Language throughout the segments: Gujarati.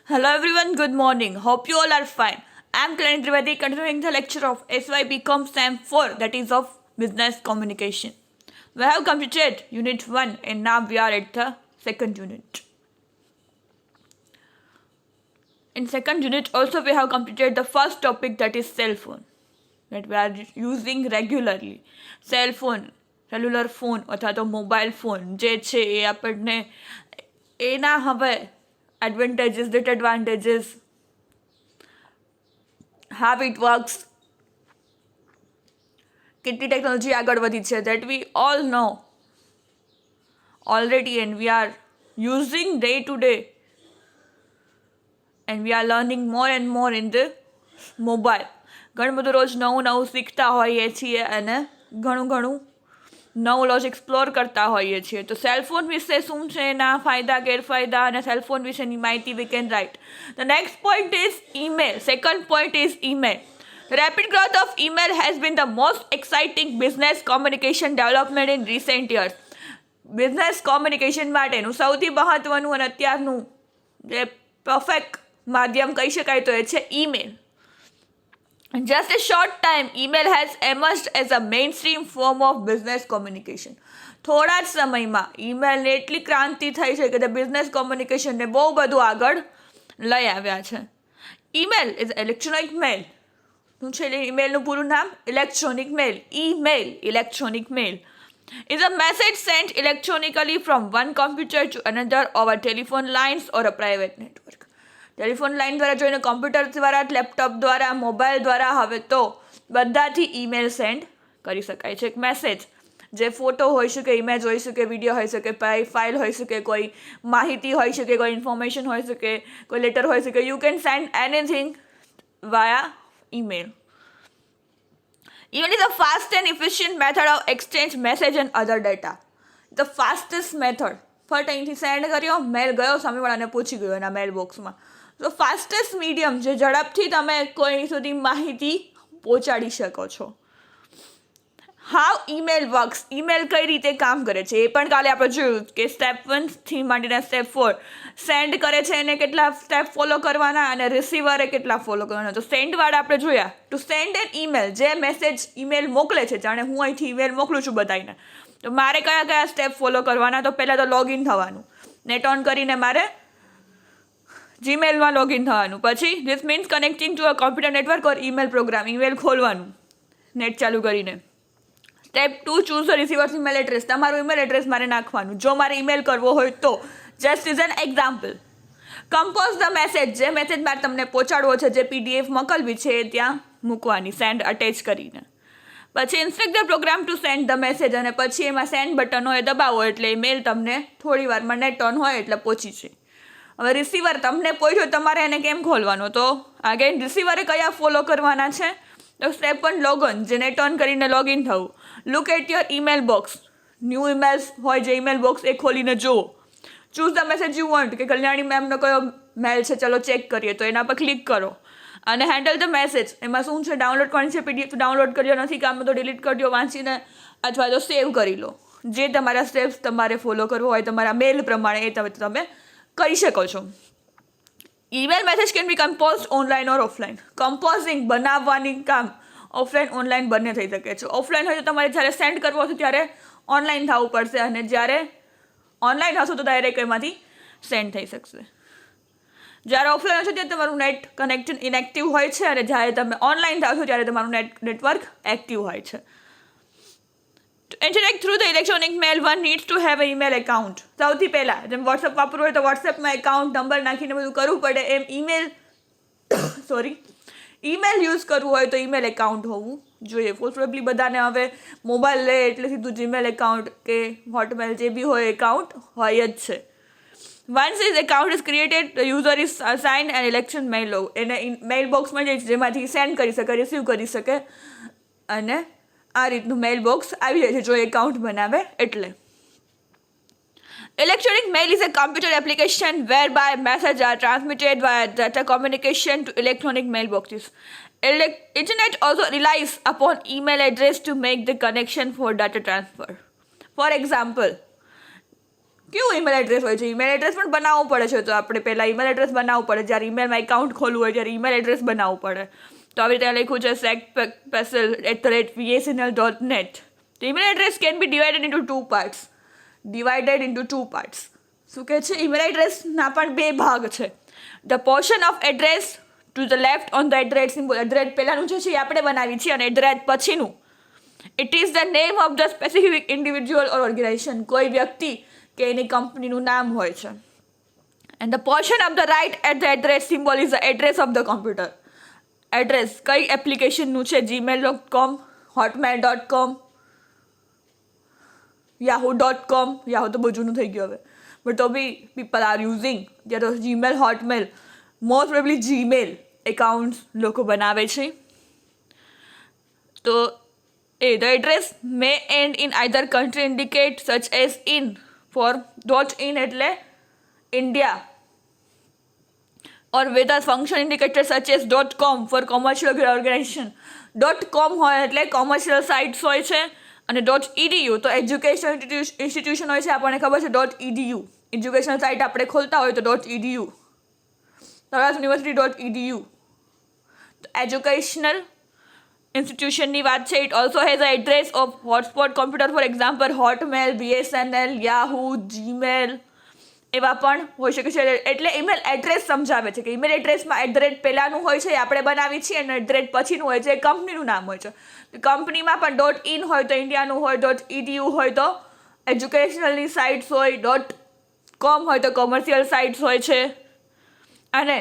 Hello everyone, good morning. Hope you all are fine. I'm Kalani Trivedi, continuing the lecture of SYBCom SAM 4, that is of Business Communication. We have completed Unit 1 and now we are at the second unit. In second unit also we have completed the first topic, that is cell phone, that we are using regularly. Cell phone, cellular phone અથવા તો મોબાઈલ ફોન જે છે એ આપણને એના હવે advantages, disadvantages, how it works, કેટલી ટેકનોલોજી આગળ વધી છે, that we all know already and we are using day to day and we are learning more and more in the mobile. ઘણું બધું રોજ નવું નવું શીખતા હોઈએ છીએ અને ઘણું નવું રોજ એક્સપ્લોર કરતા હોઈએ છીએ. તો સેલફોન વિશે શું છે, એના ફાયદા ગેરફાયદા અને સેલફોન વિશેની માહિતી we can write. The next point is email. Second point is email. The rapid growth of email has been the most exciting business communication development in recent years. Business communication માટેનું સૌથી મહત્વનું અને અત્યારનું જે પરફેક્ટ માધ્યમ કહી શકાય તો એ છે email. In just a short time, email has emerged as a mainstream form of business communication. થોડા જ સમયમાં ઈમેલને એટલી ક્રાંતિ થઈ છે કે તે બિઝનેસ કોમ્યુનિકેશનને બહુ બધું આગળ લઈ આવ્યા છે. Email is electronic mail. શું છે ઈમેલનું પૂરું નામ? Electronic mail. Email, electronic mail is a message sent electronically from one computer to another over telephone lines or a private network. Telephone line દ્વારા જોઈને કોમ્પ્યુટર દ્વારા, લેપટોપ દ્વારા, મોબાઈલ દ્વારા હવે તો બધાથી ઈમેલ સેન્ડ કરી શકાય છે. એક મેસેજ જે ફોટો હોઈ શકે, ઇમેજ હોઈ શકે, વિડીયો હોઈ શકે, ફાઇલ હોઈ શકે, કોઈ માહિતી હોઈ શકે, કોઈ ઇન્ફોર્મેશન હોઈ શકે, કોઈ લેટર હોઈ શકે. You can send anything via email. Email is a fast and efficient method of exchange message and other data. The fastest method. ફટ અહીંથી સેન્ડ કર્યો, મેલ ગયો, સામેવાળાને પૂછી ગયો એના મેલ બોક્સમાં. તો ફાસ્ટેસ્ટ મીડિયમ જે ઝડપથી તમે કોઈ સુધી માહિતી પહોંચાડી શકો છો. How email works. ઈમેલ કઈ રીતે કામ કરે છે એ પણ કાલે આપણે જોયું કે સ્ટેપ 1થી માંડીને સ્ટેપ 4 સેન્ડ કરે છે એને કેટલા સ્ટેપ ફોલો કરવાના અને રિસીવરે કેટલા ફોલો કરવાના. તો સેન્ડવાળા આપણે જોયા. ટુ સેન્ડ એન ઈમેલ, જે મેસેજ ઈમેલ મોકલે છે, જાણે હું અહીંથી ઈમેલ મોકલું છું બધાને, તો મારે કયા કયા સ્ટેપ ફોલો કરવાના? તો પહેલાં તો લોગિન થવાનું, નેટ ઓન કરીને મારે જીમેલમાં લોગિન થવાનું. પછી this means connecting to a computer network or email program, email ખોલવાનું નેટ ચાલુ કરીને. Step 2, choose the receivers email address. તમારું ઈમેલ એડ્રેસ મારે નાખવાનું જો મારે ઈમેલ કરવો હોય તો. Just is an example. Compose the message. જે મેસેજ મારે તમને પહોંચાડવો છે, જે PDF મોકલવી છે એ ત્યાં મૂકવાની સેન્ડ અટેચ કરીને. પછી instruct the program to send the message, અને પછી એમાં સેન્ડ બટન હોય દબાવો એટલે એ મેલ તમને થોડી વારમાં નેટ ઓન હોય એટલે પહોંચી જાય. હવે રિસીવર તમને પહોંચ્યો, તમારે એને કેમ ખોલવાનો? તો અગેન રિસીવરે કયા ફોલો કરવાના છે? તો સ્ટેપ 1 લોગન, જે નેટ ઓન કરીને લોગિન થવું. Look at your email box. New emails હોય જે ઈમેલ બોક્સ એ ખોલીને જુઓ. Choose the message you want, કે કલ્યાણી મેમનો કયો મેલ છે, ચલો ચેક કરીએ. તો એના પર ક્લિક કરો અને હેન્ડલ ધ મેસેજ. એમાં શું છે? ડાઉનલોડ કરવાની છે PDF, તો ડાઉનલોડ કર્યો નથી કામ તો ડિલીટ કરજો વાંચીને, અથવા તો સેવ કરી લો. જે તમારા સ્ટેપ્સ તમારે ફોલો કરવો હોય તમારા મેલ પ્રમાણે એ તમે કરી શકો છો. Email message can be compose online or offline. Composing, બનાવવાની કામ ઓફલાઈન ઓનલાઈન બંને થઈ શકે છે. ઓફલાઈન હોય તો તમારે જ્યારે સેન્ડ કરવો હશે ત્યારે ઓનલાઈન થવું પડશે, અને જ્યારે ઓનલાઈન હશો તો ડાયરેક્ટ એમાંથી સેન્ડ થઈ શકશે. જ્યારે ઓફલાઈન હશો ત્યારે તમારું નેટ કનેક્શન ઇનએક્ટિવ હોય છે, અને જ્યારે તમે ઓનલાઈન થાવ છો ત્યારે તમારું નેટવર્ક એક્ટિવ હોય છે. To interact through the electronic mail, one needs to have an email account. સૌથી પહેલાં જેમ વોટ્સઅપ વાપરવું હોય તો વોટ્સએપમાં એકાઉન્ટ નંબર નાખીને બધું કરવું પડે, એમ ઈમેલ યુઝ કરવું હોય તો ઈમેલ એકાઉન્ટ હોવું જોઈએ. પ્રોબેબલી બધાને હવે મોબાઈલ લે એટલે સીધું જીમેલ એકાઉન્ટ કે હોટમેલ જે બી હોય એકાઉન્ટ હોય જ છે. Once this account is created, the user is assigned an election mail log. એને મેલ બોક્સમાં જેમાંથી સેન્ડ કરી શકે, રિસીવ કરી શકે, અને આ રીતનું મેલ બોક્સ આવી જાય છે જો એકાઉન્ટ બનાવે એટલે. Electronic mail is a computer application whereby messages are transmitted via data communication to electronic mailboxes. Internet also relies upon email address to make the connection for data transfer. For example, કેવું ઈમેલ એડ્રેસ હોય છે? ઈમેલ એડ્રેસ પણ બનાવવું પડે છે. તો આપણે પહેલાં ઈમેલ એડ્રેસ બનાવવું પડે. જ્યારે ઈમેલમાં એકાઉન્ટ ખોલવું હોય ત્યારે ઈમેલ એડ્રેસ બનાવવું પડે. તો આવી રીતે લખ્યું છે secpesel@bsnl.net. The email address can be divided into two parts. શું કહે છે? ઈમેલ એડ્રેસના પણ બે ભાગ છે. The portion of address to the left on the address symbol. Address પહેલાંનું જે છે એ આપણે બનાવી છીએ અને એડ્રેસ પછીનું. It is the name of the specific individual or organization. કોઈ વ્યક્તિ કે એની કંપનીનું નામ હોય છે. And the portion of the right at the address symbol is the address of the computer. Address કઈ એપ્લિકેશનનું છે? gmail.com, hotmail.com, yahoo.com. યાહુ તો બહુ જૂનું થઈ ગયું હવે, બટ તો બી પીપલ આર યુઝિંગ. જ્યારે Gmail, Hotmail, most probably Gmail accounts લોકો બનાવે છે. તો the address may end in either country indicate such as in for .in એટલે India, or with a function indicator such as .com for commercial organization. .com હોય એટલે કોમર્શિયલ સાઇટ્સ હોય છે અને .edu તો એજ્યુકેશન ઇન્સ્ટિટ્યુશન હોય છે. આપણને ખબર છે .edu એજ્યુકેશનલ સાઇટ આપણે ખોલતા હોય તો .edu, Saurashtra university .edu educational ઇન્સ્ટિટ્યુશનની વાત છે. It also has a address of hotspot computer, for example Hotmail, BSNL, Yahoo, Gmail એવા પણ હોઈ શકે છે. એટલે ઈમેલ એડ્રેસ સમજાવે છે કે ઈમેલ એડ્રેસમાં એટ પહેલાંનું હોય છે એ આપણે બનાવી છીએ અને એટ પછીનું હોય છે એ કંપનીનું નામ હોય છે. કંપનીમાં પણ .in હોય તો ઇન્ડિયાનું હોય, .edu હોય તો એજ્યુકેશનલની સાઇટ્સ હોય, .com હોય તો કોમર્શિયલ સાઇટ્સ હોય છે અને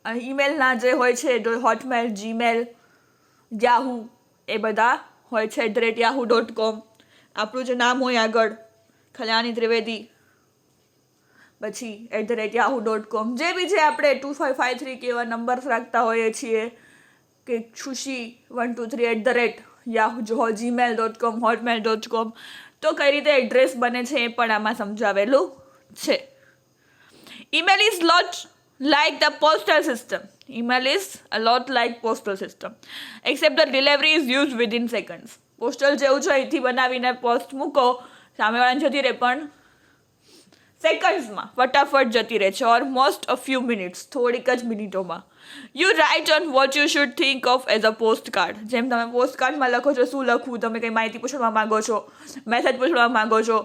ઈમેલના જે હોય છે હોટમેલ, જીમેલ, યાહુ એ બધા હોય છે @yahoo.com. આપણું જે નામ હોય આગળ ખલાની ત્રિવેદી, પછી @yahoo.com, જે બી છે આપણે 2553 કે એવા નંબર્સ રાખતા હોઈએ છીએ કે ખુશી 123 @yahoo, gmail.com, hotmail.com. તો કઈ રીતે એડ્રેસ બને છે એ પણ આમાં સમજાવેલું છે. email is lot like the postal system. Email is a lot like postal system, except the delivery is used within seconds. Postal જેવું છે, અહીંથી બનાવીને પોસ્ટ મૂકો, સામેવાળાને જતી રહે પણ સેકન્ડ્સમાં ફટાફટ જતી રહે છે, ઓલમોસ્ટ અ ફ્યુ મિનિટ્સ, થોડીક જ મિનિટોમાં. You write on what you should think of as a post card. જેમ તમે પોસ્ટ કાર્ડમાં લખો છો શું લખવું, તમે કંઈ માહિતી પૂછવા માગો છો, મેસેજ પૂછવા માગો છો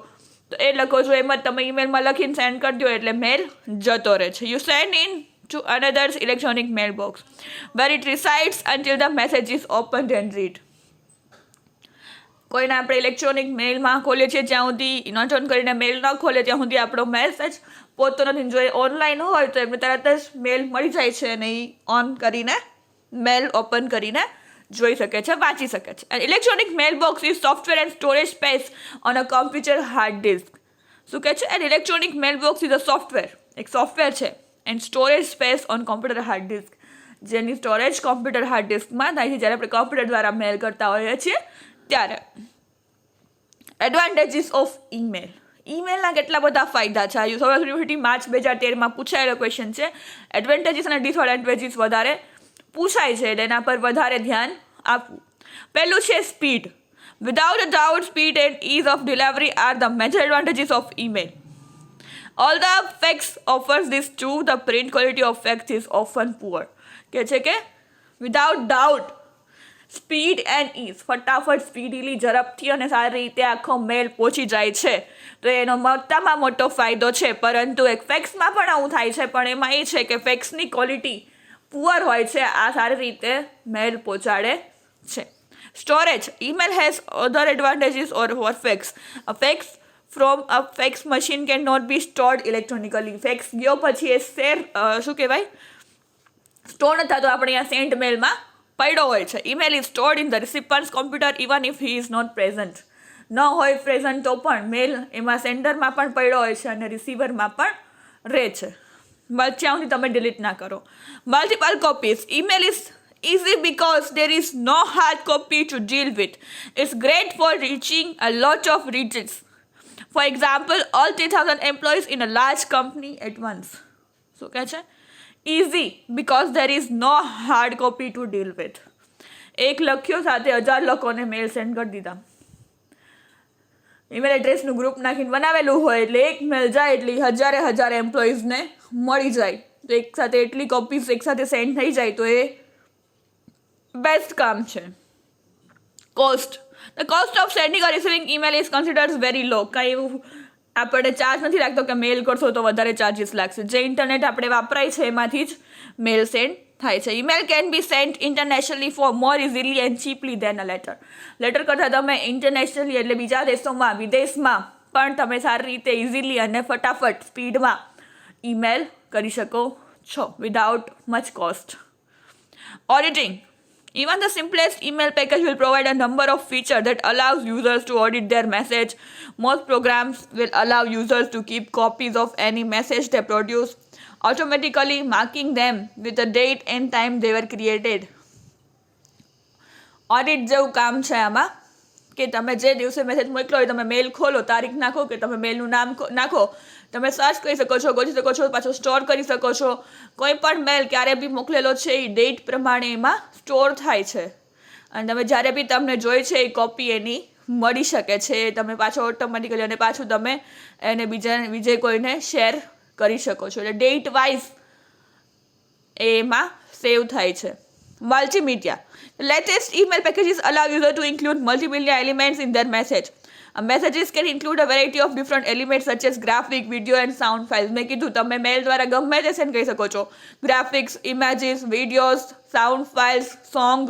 તો એ લખો છો, એમ જ તમે ઈમેલમાં લખીને સેન્ડ કરી દો એટલે મેલ જતો રહે છે. You send in to another's electronic mailbox where it resides until the message is opened and read. કોઈને આપણે ઇલેક્ટ્રોનિક મેલમાં ખોલીએ છીએ જ્યાં સુધી નોટ ઓન કરીને મેલ ન ખોલે ત્યાં સુધી આપણો મેસેજ પોતો નથી. જો એ ઓનલાઈન હોય તો એમને તરત જ મેલ મળી જાય છે અને એ ઓન કરીને મેલ ઓપન કરીને જોઈ શકે છે, વાંચી શકે છે. And electronic mailbox is software and storage space on a computer hard disk. શું કહે છે? An electronic mailbox is a software, એક સોફ્ટવેર છે, and storage space on computer hard disk, જેની સ્ટોરેજ કોમ્પ્યુટર હાર્ડ ડિસ્કમાં થાય છે જ્યારે આપણે કોમ્પ્યુટર દ્વારા મેલ કરતા હોઈએ છીએ ત્યારે. Advantages of email. ઈમેલના કેટલા બધા ફાયદા છે. સૌરાષ્ટ્ર યુનિવર્સિટી માર્ચ 2013માં પૂછાયેલો ક્વેશ્ચન છે. એડવાન્ટેજીસ અને ડિસએડવાન્ટેજીસ વધારે પૂછાય છે એટલે એના પર વધારે ધ્યાન આપવું. પહેલું છે speed. Without a doubt speed and ease of delivery are the major advantages of email. All the fax offers this too, the print quality of fax is often poor. કહે છે કે without doubt speed and is, ફટાફટ સ્પીડીલી ઝડપથી અને સારી રીતે આખો મેલ પહોંચી જાય છે તો એનો મોટામાં મોટો ફાયદો છે. પરંતુ એક ફેક્સમાં પણ આવું થાય છે, પણ એમાં એ છે કે ફેક્સની ક્વોલિટી પુઅર હોય છે, આ સારી રીતે મેલ પહોંચાડે છે. Storage. Email has other advantages or for fax. Fax from a fax machine cannot be stored electronically. Fax ગયો પછી એ શું કહેવાય, સ્ટોર નથી થતો, આપણે અહીંયા સેન્ટ મેલમાં પડ્યો હોય છે. Email is stored in the recipients computer even if he is not present. ન હોય પ્રેઝન્ટ તો પણ મેલ એમાં સેન્ડરમાં પણ પડ્યો હોય છે અને રિસીવરમાં પણ રહે છે, ત્યાં સુધી તમે ડિલીટ ના કરો. Multiple copies. Email is easy because there is no hard copy to deal with. It's great for reaching a lot of regions. For example, all 3,000 employees in a large company at once. So, क्या है? Easy because there is no hard copy to deal with. એક લખ્યો સાથે 1000 લોકોને મેલ સેન્ડ કરી દીધા. ઈમેલ એડ્રેસનું ગ્રુપ નાખીને બનાવેલું હોય એટલે એક મેલ જાય એટલે હજારે એમ્પ્લોઈઝને મળી જાય, તો એક સાથે એટલી કોપીઝ એક સાથે સેન્ડ થઈ જાય તો એ બેસ્ટ કામ છે. Cost, the cost of sending or receiving email is considered very લો. કાંઈ એવું આપણે ચાર્જ નથી લાગતો કે મેલ કરશો તો વધારે ચાર્જીસ લાગશે. જે ઇન્ટરનેટ આપણે વાપરાય છે એમાંથી જ મેલ સેન્ડ થાય છે. Email can be sent internationally for more easily and cheaply than a letter. Letter કરતાં તમે ઇન્ટરનેશનલી એટલે બીજા દેશોમાં, વિદેશમાં પણ તમે સારી રીતે ઇઝીલી અને ફટાફટ સ્પીડમાં ઈમેલ કરી શકો છો without much cost. Auditing. Even the simplest email package will provide a number of features that allows users to audit their message. Most programs will allow users to keep copies of any message they produce, automatically marking them with the date and time they were created. Audit જેવું કામ છે આમાં કે તમે જે દિવસે મેસેજ મોકલો હોય તમે મેલ ખોલો, તારીખ નાખો કે તમે મેલનું નામ નાખો, તમે સર્ચ કરી શકો છો, ગોતી શકો છો, પાછો સ્ટોર કરી શકો છો. કોઈ પણ મેલ ક્યારે બી મોકલેલો છે એ ડેટ પ્રમાણે એમાં સ્ટોર થાય છે અને તમે જ્યારે બી તમને જોઈએ છે એ કોપી એની મળી શકે છે. તમે પાછો ઓટોમેટિકલી અને પાછું તમે એને બીજે કોઈને શેર કરી શકો છો. એટલે ડેટ વાઇઝ એમાં સેવ થાય છે. Multimedia. The latest email packages allow users to include multimedia elements in their message. Messages can include a variety of different elements such as graphic, video and sound files. મેં કીધું તમે મેલ દ્વારા ગમે તે સેન્ડ કરી શકો છો. Graphics, images, videos, sound files, song,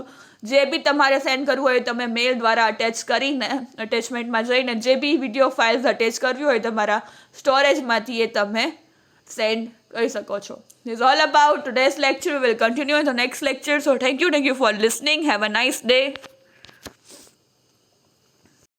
જે બી તમારે સેન્ડ કરવું હોય તમે મેલ દ્વારા અટેચ કરીને અટેચમેન્ટમાં જઈને જે બી વિડીયો ફાઇલ્સ અટેચ કરવી હોય તમારા સ્ટોરેજમાંથી એ તમે સેન્ડ કરી શકો છો. This is all about today's lecture. We will continue in the next lecture. So thank you for listening. Have a nice day.